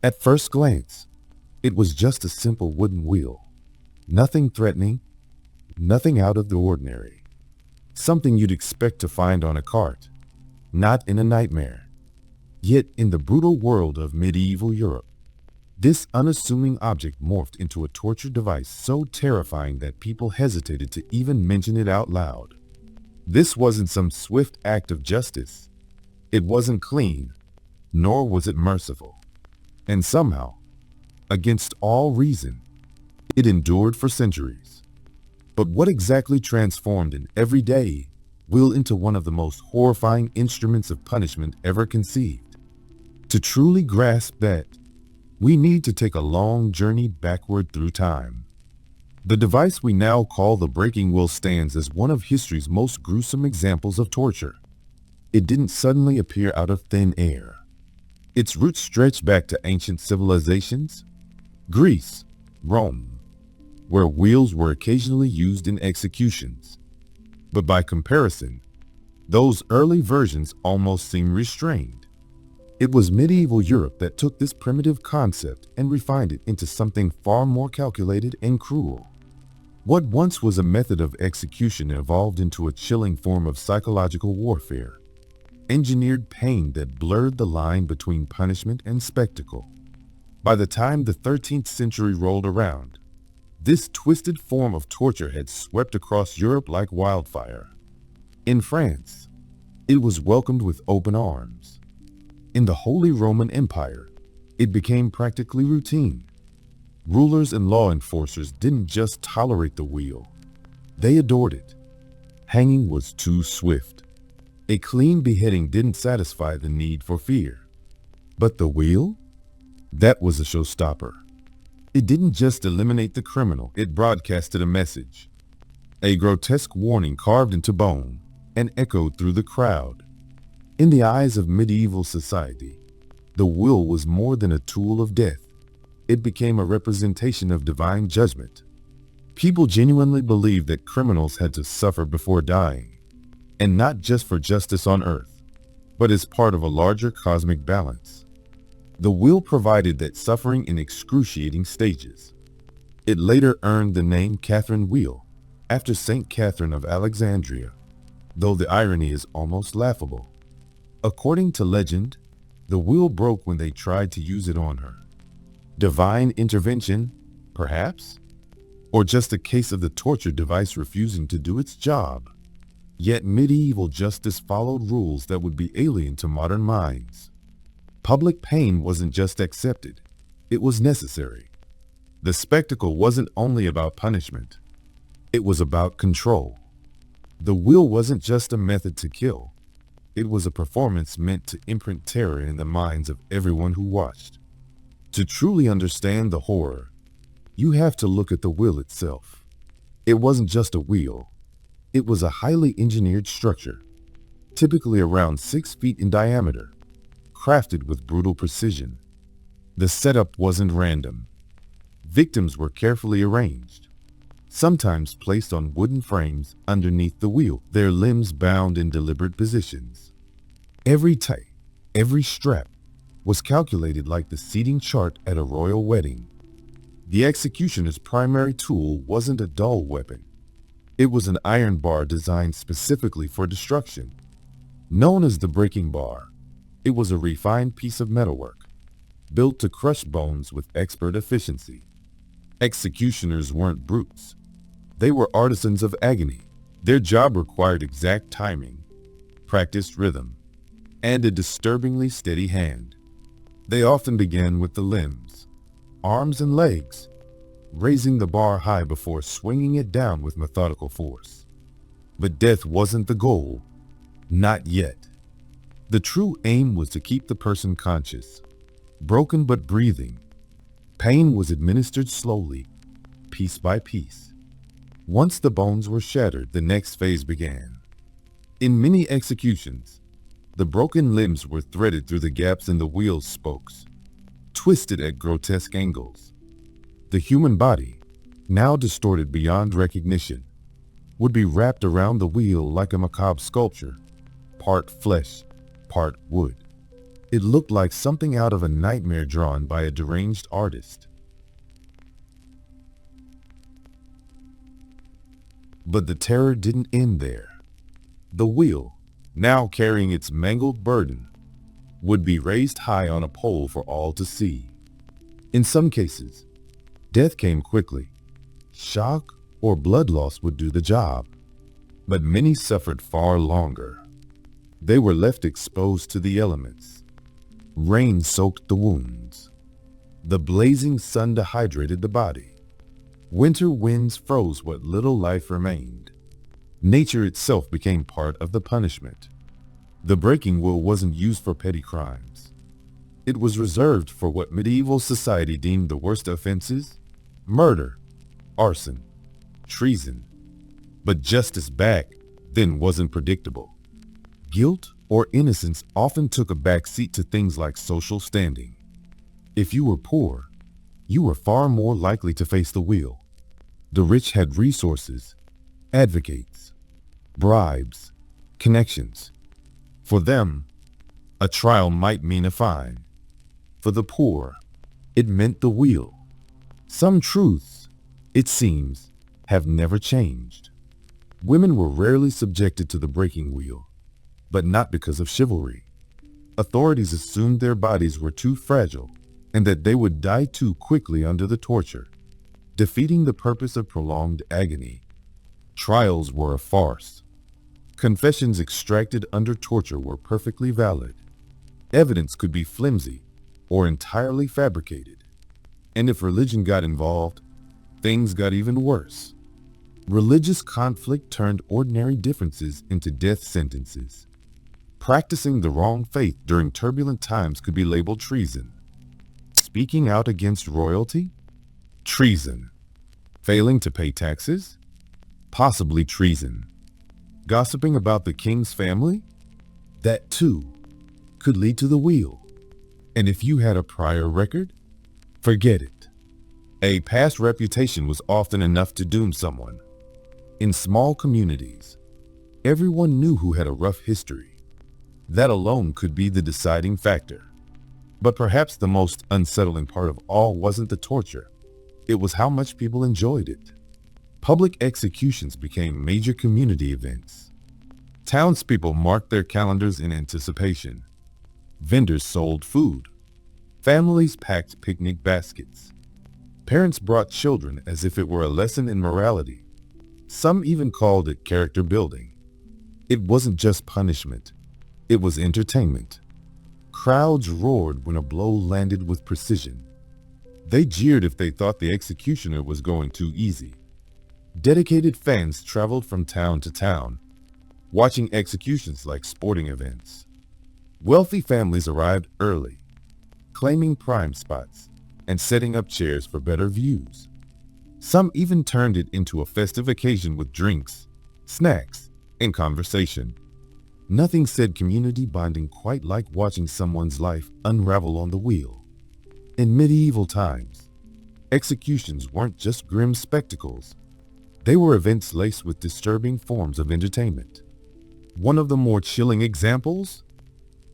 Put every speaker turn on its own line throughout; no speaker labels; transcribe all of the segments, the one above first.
At first glance, it was just a simple wooden wheel. Nothing threatening, nothing out of the ordinary. Something you'd expect to find on a cart, not in a nightmare. Yet in the brutal world of medieval Europe, this unassuming object morphed into a torture device so terrifying that people hesitated to even mention it out loud. This wasn't some swift act of justice. It wasn't clean, nor was it merciful. And somehow, against all reason, it endured for centuries. But what exactly transformed an everyday wheel into one of the most horrifying instruments of punishment ever conceived? To truly grasp that, we need to take a long journey backward through time. The device we now call the breaking wheel stands as one of history's most gruesome examples of torture. It didn't suddenly appear out of thin air. Its roots stretch back to ancient civilizations, Greece, Rome, where wheels were occasionally used in executions. But by comparison, those early versions almost seem restrained. It was medieval Europe that took this primitive concept and refined it into something far more calculated and cruel. What once was a method of execution evolved into a chilling form of psychological warfare, engineered pain that blurred the line between punishment and spectacle. By the time the 13th century rolled around, this twisted form of torture had swept across Europe like wildfire. In France, it was welcomed with open arms. In the Holy Roman Empire, it became practically routine. Rulers and law enforcers didn't just tolerate the wheel, they adored it. Hanging was too swift. A clean beheading didn't satisfy the need for fear. But the wheel? That was a showstopper. It didn't just eliminate the criminal, it broadcasted a message. A grotesque warning carved into bone and echoed through the crowd. In the eyes of medieval society, the wheel was more than a tool of death. It became a representation of divine judgment. People genuinely believed that criminals had to suffer before dying, and not just for justice on earth, but as part of a larger cosmic balance. The wheel provided that suffering in excruciating stages. It later earned the name Catherine Wheel, after Saint Catherine of Alexandria, though the irony is almost laughable. According to legend, the wheel broke when they tried to use it on her. Divine intervention, perhaps? Or just a case of the torture device refusing to do its job? Yet medieval justice followed rules that would be alien to modern minds. Public pain wasn't just accepted, it was necessary. The spectacle wasn't only about punishment, it was about control. The wheel wasn't just a method to kill, it was a performance meant to imprint terror in the minds of everyone who watched. To truly understand the horror, you have to look at the wheel itself. It wasn't just a wheel. It was a highly engineered structure, typically around 6 feet in diameter, crafted with brutal precision. The setup wasn't random. Victims were carefully arranged, sometimes placed on wooden frames underneath the wheel, their limbs bound in deliberate positions. Every tie, every strap, was calculated like the seating chart at a royal wedding. The executioner's primary tool wasn't a dull weapon. It was an iron bar designed specifically for destruction. Known as the breaking bar, it was a refined piece of metalwork, built to crush bones with expert efficiency. Executioners weren't brutes. They were artisans of agony. Their job required exact timing, practiced rhythm, and a disturbingly steady hand. They often began with the limbs, arms and legs, raising the bar high before swinging it down with methodical force. But death wasn't the goal, not yet. The true aim was to keep the person conscious, broken but breathing. Pain was administered slowly, piece by piece. Once the bones were shattered, the next phase began. In many executions, the broken limbs were threaded through the gaps in the wheel's spokes, twisted at grotesque angles. The human body, now distorted beyond recognition, would be wrapped around the wheel like a macabre sculpture, part flesh, part wood. It looked like something out of a nightmare drawn by a deranged artist. But the terror didn't end there. The wheel, now carrying its mangled burden, would be raised high on a pole for all to see. In some cases, death came quickly. Shock or blood loss would do the job. But many suffered far longer. They were left exposed to the elements. Rain soaked the wounds. The blazing sun dehydrated the body. Winter winds froze what little life remained. Nature itself became part of the punishment. The breaking wheel wasn't used for petty crimes. It was reserved for what medieval society deemed the worst offenses: murder, arson, treason. But justice back then wasn't predictable. Guilt or innocence often took a back seat to things like social standing. If you were poor, you were far more likely to face the wheel. The rich had resources, advocates, bribes, connections. For them, a trial might mean a fine. For the poor, it meant the wheel. Some truths, it seems, have never changed. Women were rarely subjected to the breaking wheel, but not because of chivalry. Authorities assumed their bodies were too fragile and that they would die too quickly under the torture, defeating the purpose of prolonged agony. Trials were a farce. Confessions extracted under torture were perfectly valid. Evidence could be flimsy or entirely fabricated. And if religion got involved, things got even worse. Religious conflict turned ordinary differences into death sentences. Practicing the wrong faith during turbulent times could be labeled treason. Speaking out against royalty? Treason. Failing to pay taxes? Possibly treason. Gossiping about the king's family? That too could lead to the wheel. And if you had a prior record, forget it. A past reputation was often enough to doom someone. In small communities, everyone knew who had a rough history. That alone could be the deciding factor. But perhaps the most unsettling part of all wasn't the torture. It was how much people enjoyed it. Public executions became major community events. Townspeople marked their calendars in anticipation. Vendors sold food. Families packed picnic baskets. Parents brought children as if it were a lesson in morality. Some even called it character building. It wasn't just punishment. It was entertainment. Crowds roared when a blow landed with precision. They jeered if they thought the executioner was going too easy. Dedicated fans traveled from town to town, watching executions like sporting events. Wealthy families arrived early, claiming prime spots and setting up chairs for better views. Some even turned it into a festive occasion with drinks, snacks, and conversation. Nothing said community bonding quite like watching someone's life unravel on the wheel. In medieval times, executions weren't just grim spectacles. They were events laced with disturbing forms of entertainment. One of the more chilling examples?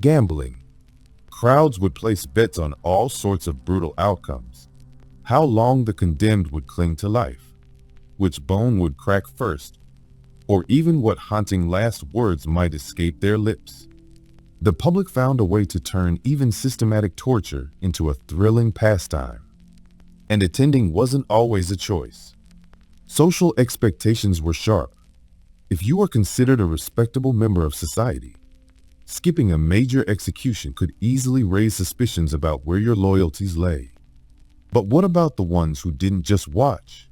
Gambling. Crowds would place bets on all sorts of brutal outcomes. How long the condemned would cling to life, which bone would crack first, or even what haunting last words might escape their lips. The public found a way to turn even systematic torture into a thrilling pastime. And attending wasn't always a choice. Social expectations were sharp. If you were considered a respectable member of society, skipping a major execution could easily raise suspicions about where your loyalties lay. But what about the ones who didn't just watch,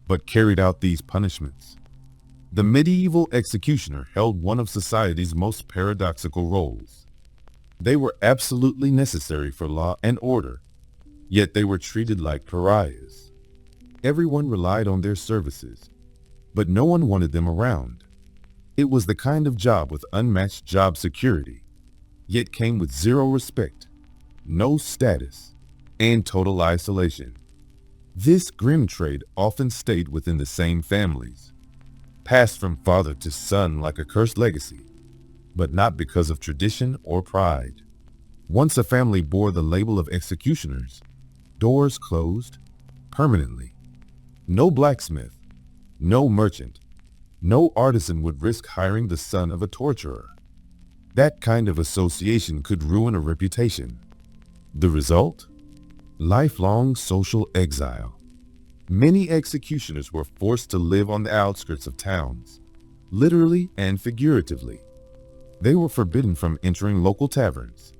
but carried out these punishments? The medieval executioner held one of society's most paradoxical roles. They were absolutely necessary for law and order, yet they were treated like pariahs. Everyone relied on their services, but no one wanted them around. It was the kind of job with unmatched job security, yet came with zero respect, no status, and total isolation. This grim trade often stayed within the same families, passed from father to son like a cursed legacy, but not because of tradition or pride. Once a family bore the label of executioners, doors closed permanently. No blacksmith, no merchant, no artisan would risk hiring the son of a torturer. That kind of association could ruin a reputation. The result? Lifelong social exile. Many executioners were forced to live on the outskirts of towns, literally and figuratively. They were forbidden from entering local taverns,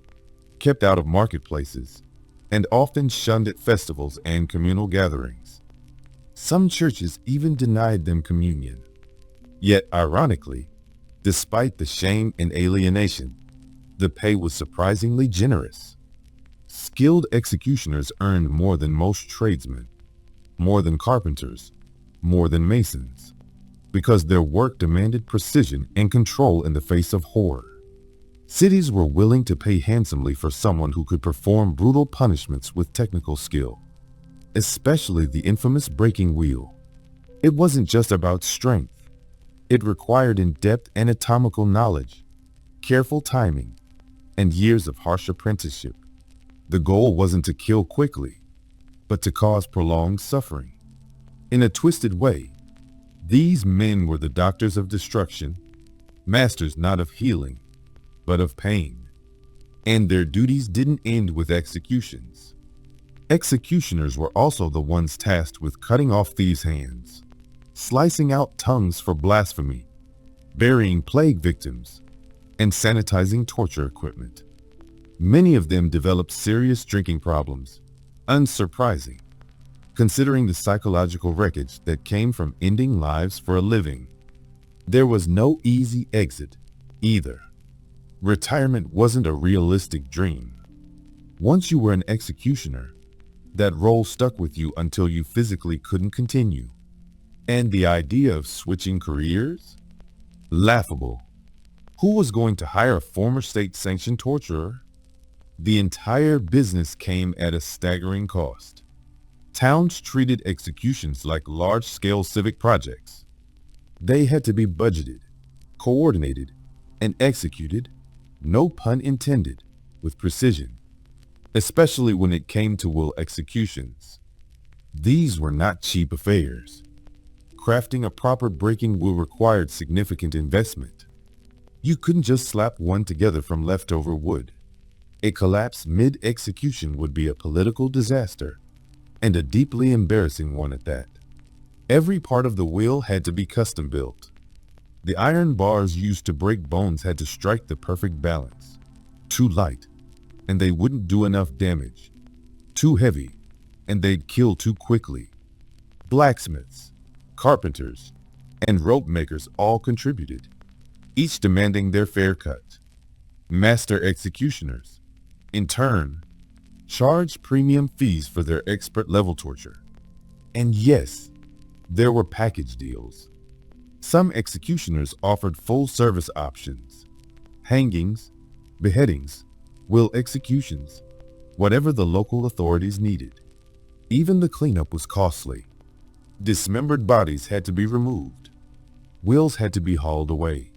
kept out of marketplaces, and often shunned at festivals and communal gatherings. Some churches even denied them communion. Yet, ironically, despite the shame and alienation, the pay was surprisingly generous. Skilled executioners earned more than most tradesmen, more than carpenters, more than masons, because their work demanded precision and control in the face of horror. Cities were willing to pay handsomely for someone who could perform brutal punishments with technical skill, especially the infamous breaking wheel. It wasn't just about strength. It required in-depth anatomical knowledge, careful timing, and years of harsh apprenticeship. The goal wasn't to kill quickly, but to cause prolonged suffering. In a twisted way, these men were the doctors of destruction, masters not of healing, but of pain. And their duties didn't end with executions. Executioners were also the ones tasked with cutting off thieves' hands, slicing out tongues for blasphemy, burying plague victims, and sanitizing torture equipment. Many of them developed serious drinking problems, unsurprising, considering the psychological wreckage that came from ending lives for a living. There was no easy exit, either. Retirement wasn't a realistic dream. Once you were an executioner, that role stuck with you until you physically couldn't continue. And the idea of switching careers? Laughable. Who was going to hire a former state-sanctioned torturer? The entire business came at a staggering cost. Towns treated executions like large-scale civic projects. They had to be budgeted, coordinated, and executed, no pun intended, with precision, especially when it came to will executions. These were not cheap affairs. Crafting a proper breaking will required significant investment. You couldn't just slap one together from leftover wood. A collapse mid-execution would be a political disaster, and a deeply embarrassing one at that. Every part of the wheel had to be custom built. The iron bars used to break bones had to strike the perfect balance. Too light, and they wouldn't do enough damage. Too heavy, and they'd kill too quickly. Blacksmiths, carpenters, and rope makers all contributed, each demanding their fair cut. Master executioners, in turn, charged premium fees for their expert-level torture. And yes, there were package deals. Some executioners offered full-service options: hangings, beheadings, will executions, whatever the local authorities needed. Even the cleanup was costly. Dismembered bodies had to be removed. Wills had to be hauled away.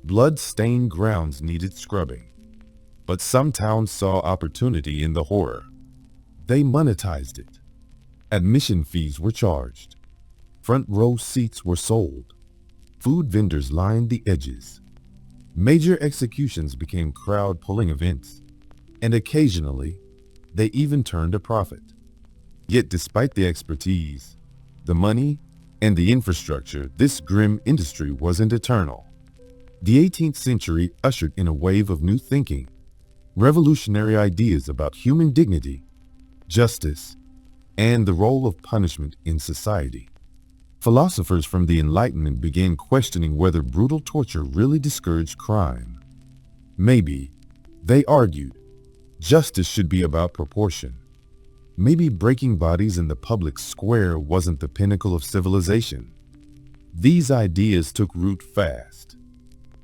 Blood-stained grounds needed scrubbing. But some towns saw opportunity in the horror. They monetized it. Admission fees were charged. Front row seats were sold. Food vendors lined the edges. Major executions became crowd-pulling events, and occasionally, they even turned a profit. Yet despite the expertise, the money, and the infrastructure, this grim industry wasn't eternal. The 18th century ushered in a wave of new thinking, revolutionary ideas about human dignity, justice, and the role of punishment in society. Philosophers from the Enlightenment began questioning whether brutal torture really discouraged crime. Maybe, they argued, justice should be about proportion. Maybe breaking bodies in the public square wasn't the pinnacle of civilization. These ideas took root fast.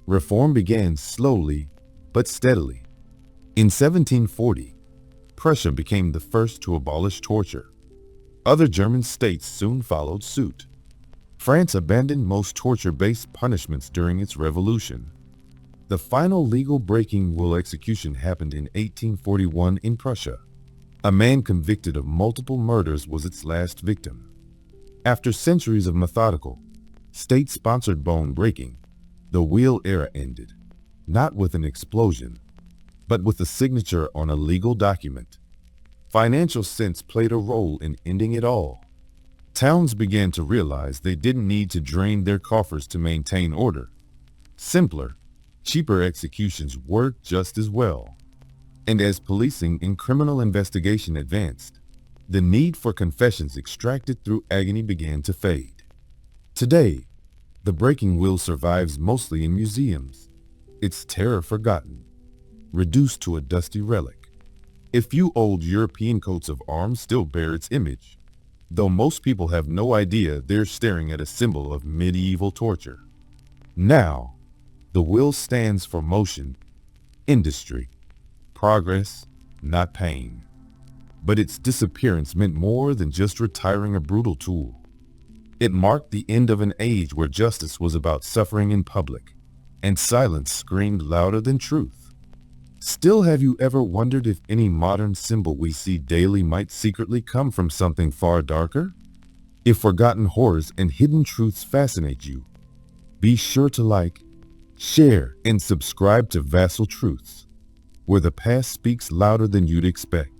Reform began slowly but steadily. In 1740, Prussia became the first to abolish torture. Other German states soon followed suit. France abandoned most torture-based punishments during its revolution. The final legal breaking will execution happened in 1841 in Prussia. A man convicted of multiple murders was its last victim. After centuries of methodical, state-sponsored bone breaking, the wheel era ended, not with an explosion, but with a signature on a legal document. Financial sense played a role in ending it all. Towns began to realize they didn't need to drain their coffers to maintain order. Simpler, cheaper executions worked just as well. And as policing and criminal investigation advanced, the need for confessions extracted through agony began to fade. Today, the breaking wheel survives mostly in museums, its terror forgotten, reduced to a dusty relic. A few old European coats of arms still bear its image, though most people have no idea they're staring at a symbol of medieval torture. Now, the wheel stands for motion, industry, progress, not pain. But its disappearance meant more than just retiring a brutal tool. It marked the end of an age where justice was about suffering in public, and silence screamed louder than truth. Still, have you ever wondered if any modern symbol we see daily might secretly come from something far darker? If forgotten horrors and hidden truths fascinate you, be sure to like, share, and subscribe to Vassal Truths, where the past speaks louder than you'd expect.